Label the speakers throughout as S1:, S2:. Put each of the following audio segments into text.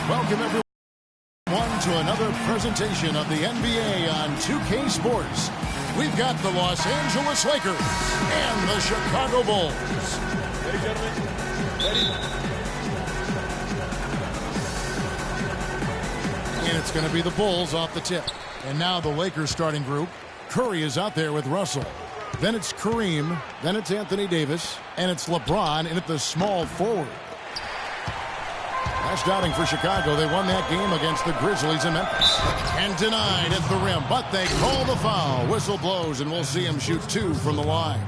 S1: Welcome everyone to another presentation of the NBA on 2K Sports. We've got the Los Angeles Lakers and the Chicago Bulls.
S2: Ready, gentlemen? Ready?
S1: And it's going to be the Bulls off the tip. And now the Lakers starting group. Curry is out there with Russell. Then it's Kareem. Then it's Anthony Davis. And it's LeBron in at the small forward. Last outing for Chicago, they won that game against the Grizzlies in Memphis. And denied at the rim, but they call the foul. Whistle blows, and we'll see him shoot 2 from the line.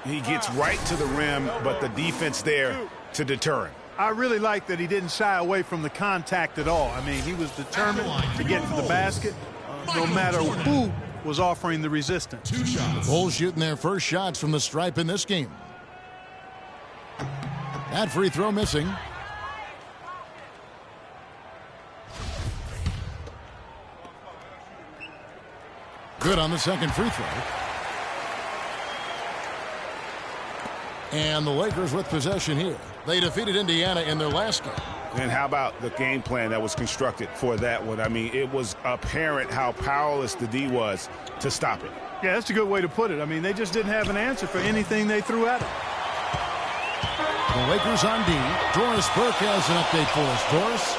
S3: He gets right to the rim, but the defense there to deter him.
S2: I really like that he didn't shy away from the contact at all. I mean, he was determined to get to the basket, no matter who was offering the resistance.
S1: The Bulls shooting their first shots from the stripe in this game. That free throw missing. Good on the second free throw. And the Lakers with possession here. They defeated Indiana in their last game.
S3: And how about the game plan that was constructed for that one? I mean, it was apparent how powerless the D was to stop it.
S2: Yeah, that's a good way to put it. I mean, they just didn't have an answer for anything they threw at him.
S1: The Lakers on D. Doris Burke has an update for us. Doris?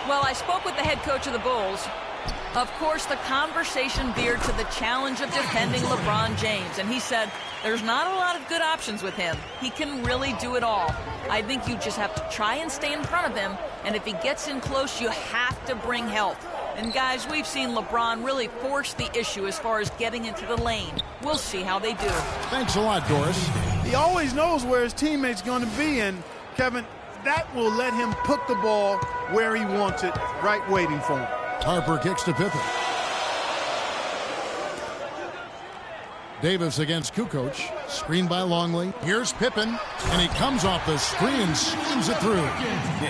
S4: Well, I spoke with the head coach of the Bulls. Of course, the conversation veered to the challenge of defending LeBron James, and he said there's not a lot of good options with him. He can really do it all. I think you just have to try and stay in front of him, and if he gets in close, you have to bring help. And guys, we've seen LeBron really force the issue as far as getting into the lane. We'll see how they do.
S1: Thanks a lot, Doris.
S2: He always knows where his teammate's going to be, and Kevin, that will let him put the ball where he wants it, right waiting for him.
S1: Harper kicks to Pippen. Davis against Kukoc. Screen by Longley. Here's Pippen, and he comes off the screen and slams it through.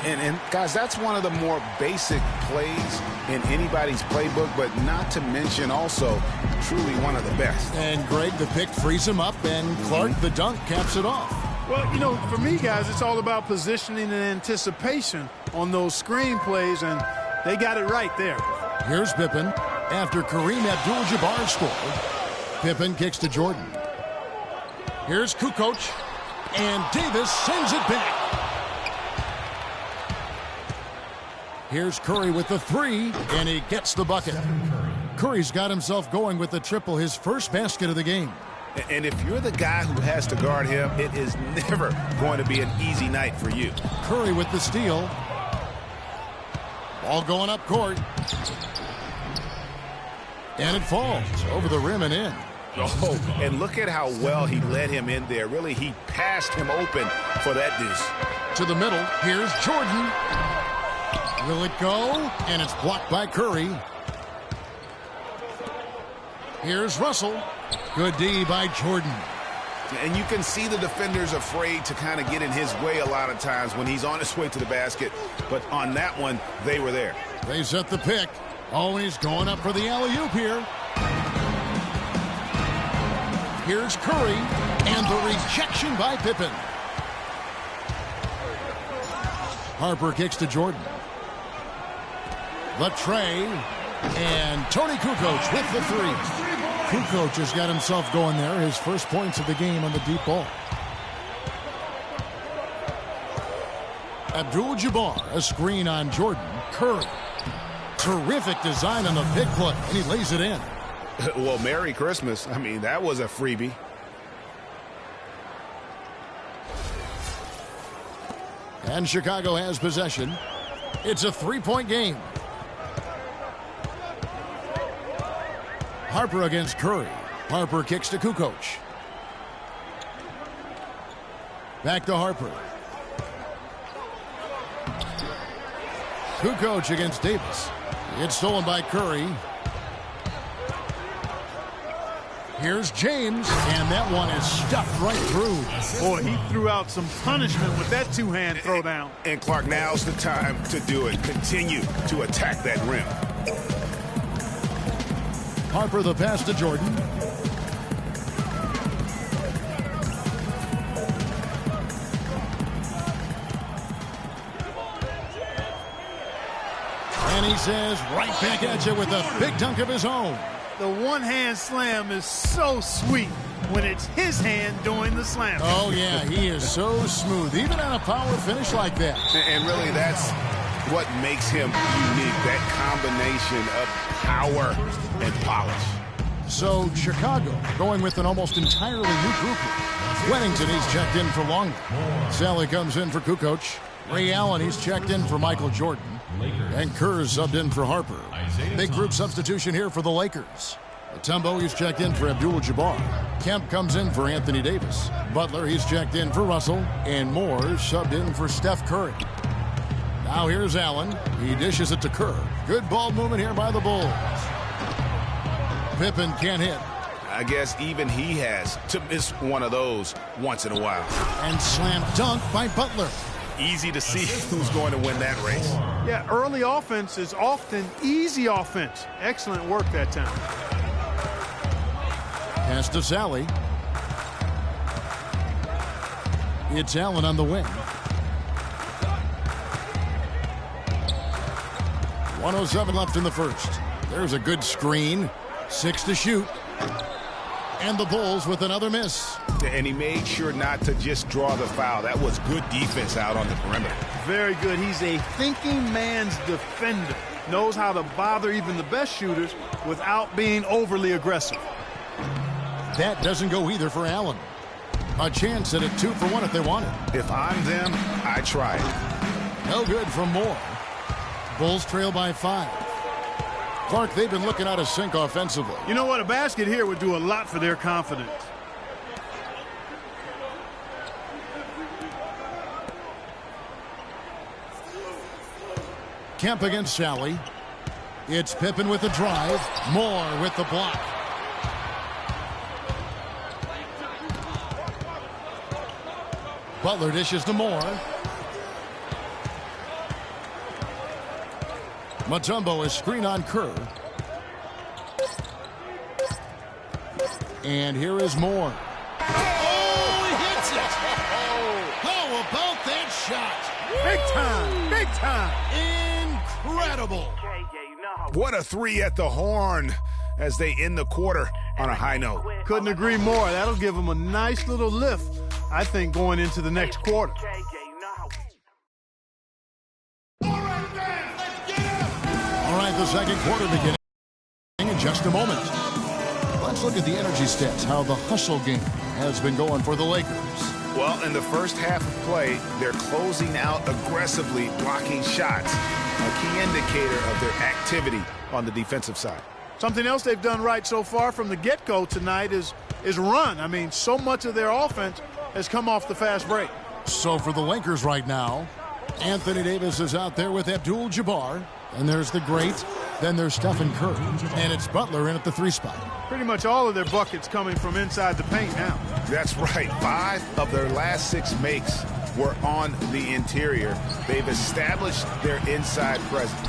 S3: And guys, that's one of the more basic plays in anybody's playbook, but not to mention also truly one of the best.
S1: And Greg, the pick, frees him up, and Clark, the dunk, caps it off.
S2: Well, you know, for me, guys, it's all about positioning and anticipation on those screen plays, and they got it right there.
S1: Here's Pippen after Kareem Abdul-Jabbar scored. Pippen kicks to Jordan. Here's Kukoc, and Davis sends it back. Here's Curry with the three, and he gets the bucket. Curry's got himself going with the triple, his first basket of the game.
S3: And if you're the guy who has to guard him, it is never going to be an easy night for you.
S1: Curry with the steal. Ball going up court. And it falls over the rim and in.
S3: Oh, and look at how well he led him in there. Really, he passed him open for that deuce.
S1: To the middle, here's Jordan. Will it go? And it's blocked by Curry. Here's Russell. Good D by Jordan.
S3: And you can see the defenders afraid to kind of get in his way a lot of times when he's on his way to the basket. But on that one, they were there.
S1: They set the pick. Oh, and he's going up for the alley-oop here. Here's Curry, and the rejection by Pippen. Harper kicks to Jordan. The tray, and Tony Kukoc with the three. Kukoc has got himself going there, his first points of the game on the deep ball. Abdul-Jabbar, a screen on Jordan. Curry. Terrific design on the pick play, and he lays it in.
S3: Well, Merry Christmas. I mean, that was a freebie.
S1: And Chicago has possession. It's a three-point game. Harper against Curry. Harper kicks to Kukoc. Back to Harper. Kukoc against Davis. It's stolen by Curry. Here's James, and that one is stuffed right through.
S2: Boy, he threw out some punishment with that two-hand throwdown.
S3: And Clark, now's the time to do it. Continue to attack that rim.
S1: Harper the pass to Jordan. And he says right back at you with a big dunk of his own.
S2: The one-hand slam is so sweet when it's his hand doing the slam.
S1: Oh, yeah, he is so smooth, even on a power finish like that.
S3: And really, that's what makes him unique, that combination of power and polish.
S1: So Chicago going with an almost entirely new group. Weddington, he's checked in for Longley. Sally comes in for Kukoc. Ray Allen, he's checked in for Michael Jordan. And Kerr's subbed in for Harper. Big group substitution here for the Lakers. Mutombo, he's checked in for Abdul-Jabbar. Kemp comes in for Anthony Davis. Butler, he's checked in for Russell. And Moore subbed in for Steph Curry. Now here's Allen. He dishes it to Kerr. Good ball movement here by the Bulls. Pippen can't hit.
S3: I guess even he has to miss one of those once in a while.
S1: And slam dunk by Butler.
S3: Easy to see who's going to win that race.
S2: Yeah, early offense is often easy offense. Excellent work that time.
S1: Pass to Sally. It's Allen on the wing. 1:07 left in the first. There's a good screen. 6 to shoot. And the Bulls with another miss.
S3: And he made sure not to just draw the foul. That was good defense out on the perimeter.
S2: Very good. He's a thinking man's defender. Knows how to bother even the best shooters without being overly aggressive.
S1: That doesn't go either for Allen. A chance at a 2 for 1 if they want it.
S3: If I'm them, I try it.
S1: No good from Moore. Bulls trail by 5. Clark, they've been looking out of sync offensively.
S2: You know what? A basket here would do a lot for their confidence.
S1: Kemp against Sally. It's Pippen with the drive. Moore with the block. Butler dishes to Moore. Mutombo is screen on Kerr. And here is Moore. Oh, he hits it! How about that shot?
S2: Big time! Big time!
S1: Incredible!
S3: What a 3 at the horn as they end the quarter on a high note.
S2: Couldn't agree more. That'll give them a nice little lift, I think, going into the next quarter.
S1: All right, the second quarter beginning in just a moment. Let's look at the energy stats, how the hustle game has been going for the Lakers.
S3: Well, in the first half of play, they're closing out aggressively, blocking shots, a key indicator of their activity on the defensive side.
S2: Something else they've done right so far from the get-go tonight is run. I mean, so much of their offense has come off the fast break.
S1: So for the Lakers right now, Anthony Davis is out there with Abdul-Jabbar. And there's the great. Then there's Stephen Curry. And it's Butler in at the 3 spot.
S2: Pretty much all of their buckets coming from inside the paint now.
S3: That's right. 5 of their last 6 makes were on the interior. They've established their inside presence.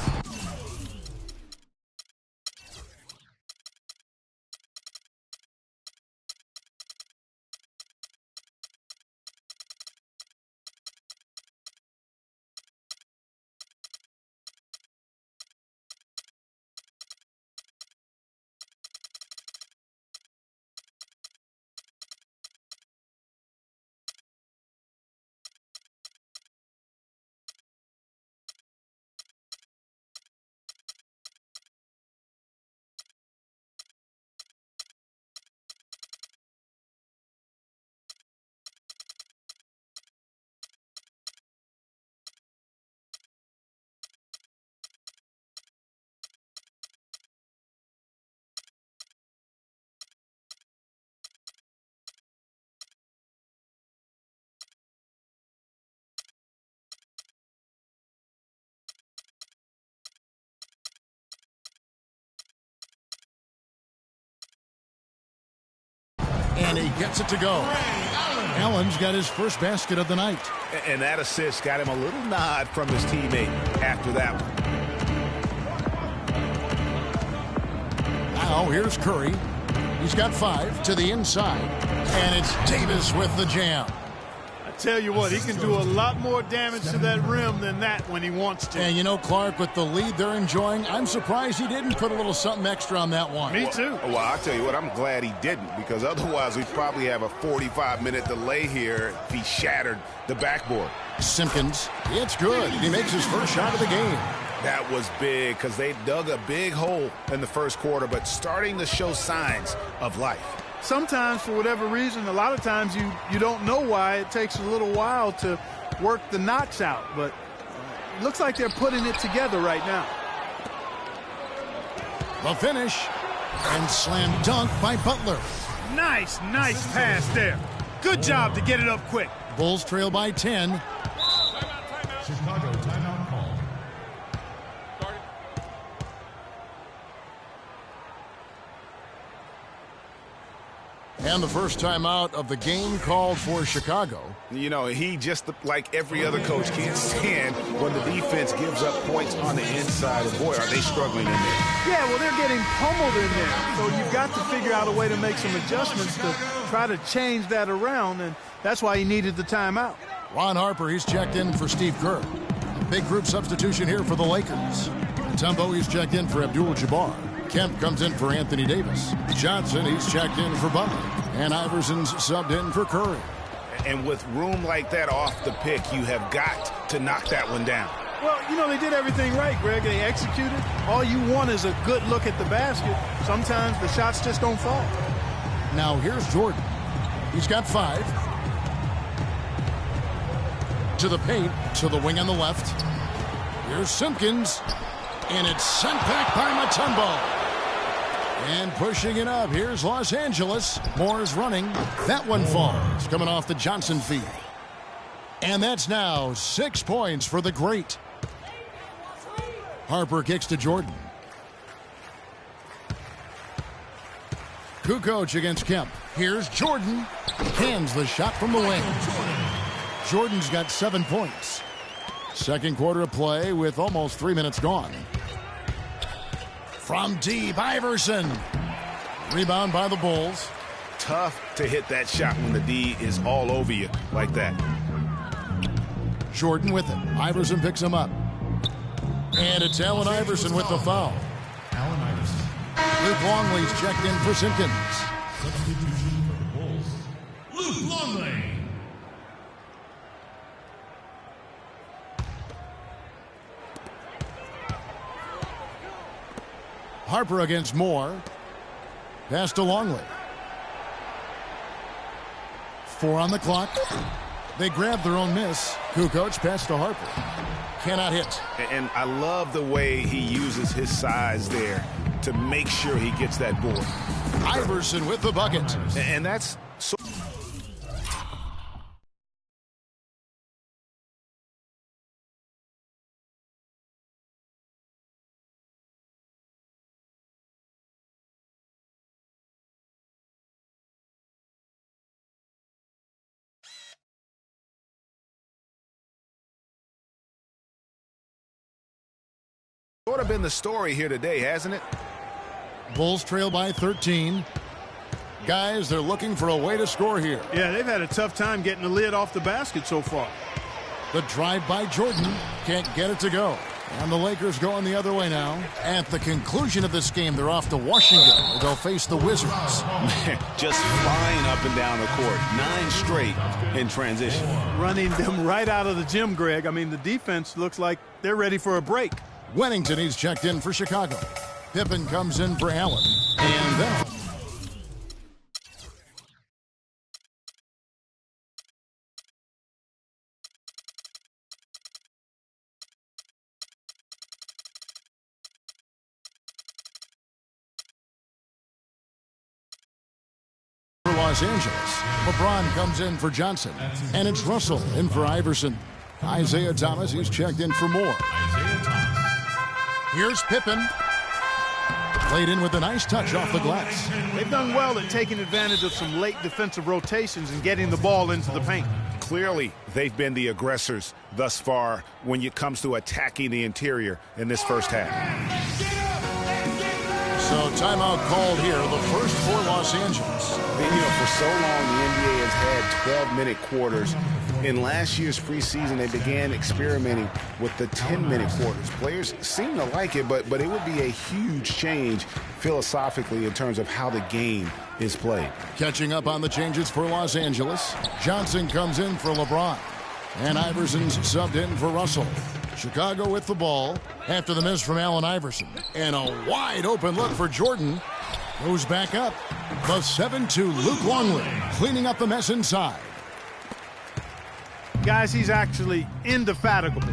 S1: And he gets it to go. Allen's got his first basket of the night.
S3: And that assist got him a little nod from his teammate after that one.
S1: Now here's Curry. He's got 5 to the inside. And it's Davis with the jam.
S2: tell you what, he can do a lot more damage to that rim than that when he wants to.
S1: And you know, Clark, with the lead they're enjoying, I'm surprised he didn't put a little something extra on that one.
S2: Me too.
S3: Well, I'll tell you what, I'm glad he didn't, because otherwise we'd probably have a 45-minute delay here if he shattered the backboard.
S1: Simpkins, it's good. He makes his first shot of the game.
S3: That was big because they dug a big hole in the first quarter, but starting to show signs of life.
S2: Sometimes, for whatever reason, a lot of times you don't know why. It takes a little while to work the knots out, but it looks like they're putting it together right now.
S1: The finish, and slam dunk by Butler.
S2: Nice pass there. Good job to get it up quick.
S1: Bulls trail by 10.
S5: Chicago timeout call.
S1: And the first timeout of the game called for Chicago.
S3: You know, he just, like every other coach, can't stand when the defense gives up points on the inside. And boy, are they struggling in there.
S2: Yeah, well, they're getting pummeled in there. So you've got to figure out a way to make some adjustments to try to change that around, and that's why he needed the timeout.
S1: Ron Harper, he's checked in for Steve Kerr. Big group substitution here for the Lakers. Tumbo, he's checked in for Abdul-Jabbar. Kemp comes in for Anthony Davis. Johnson, he's checked in for Butler. And Iverson's subbed in for Curry.
S3: And with room like that off the pick, you have got to knock that one down.
S2: Well, you know, they did everything right, Greg. They executed. All you want is a good look at the basket. Sometimes the shots just don't fall.
S1: Now here's Jordan. He's got 5. To the paint, to the wing on the left. Here's Simpkins. And it's sent back by Mutombo. And pushing it up, here's Los Angeles. Moore's running. That one falls, coming off the Johnson feed. And that's now 6 points for the great. Harper kicks to Jordan. Kukoc against Kemp. Here's Jordan. Hands the shot from the wing. Jordan's got 7 points. Second quarter of play with almost 3 minutes gone. From deep, Iverson. Rebound by the Bulls.
S3: Tough to hit that shot when the D is all over you like that.
S1: Jordan with it. Iverson picks him up. And it's Allen Iverson with the foul.
S5: Allen Iverson.
S1: Luke Longley's checked in for Simpkins.
S5: Substitution for the Bulls. Luke Longley.
S1: Harper against Moore. Pass to Longley. 4 on the clock. They grab their own miss. Kukoc pass to Harper. Cannot hit.
S3: And I love the way he uses his size there to make sure he gets that board.
S1: Iverson with the bucket.
S3: And that's so. Sort of been the story here today, hasn't it?
S1: Bulls trail by 13. Guys, they're looking for a way to score here.
S2: Yeah, they've had a tough time getting the lid off the basket so far.
S1: The drive by Jordan. Can't get it to go. And the Lakers going the other way now. At the conclusion of this game, they're off to Washington, where they'll face the Wizards.
S3: Just flying up and down the court. 9 straight in transition.
S2: Running them right out of the gym, Greg. I mean, the defense looks like they're ready for a break.
S1: Wennington, he's checked in for Chicago. Pippen comes in for Allen. And then for Los Angeles. LeBron comes in for Johnson. And it's Russell in for Iverson. Isaiah Thomas, he's checked in for Moore.
S5: Isaiah Thomas.
S1: Here's Pippen. Played in with a nice touch off the glass.
S2: They've done well at taking advantage of some late defensive rotations and getting the ball into the paint.
S3: Clearly, they've been the aggressors thus far when it comes to attacking the interior in this first half.
S1: So timeout called here, the first for Los Angeles.
S3: For so long, the NBA has had 12-minute quarters. In last year's preseason, they began experimenting with the 10-minute quarters. Players seem to like it, but it would be a huge change philosophically in terms of how the game is played.
S1: Catching up on the changes for Los Angeles. Johnson comes in for LeBron. And Iverson's subbed in for Russell. Chicago with the ball after the miss from Allen Iverson. And a wide open look for Jordan. Goes back up. The 7-2 Luke Longley cleaning up the mess inside.
S2: Guys, he's actually indefatigable.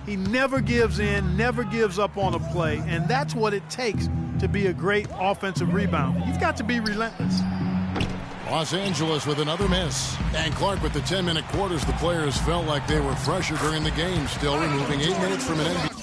S2: He never gives in, never gives up on a play, and that's what it takes to be a great offensive rebounder. You've got to be relentless.
S1: Los Angeles with another miss. And Clark with the 10-minute quarters. The players felt like they were fresher during the game, still removing 8 minutes from an NBA.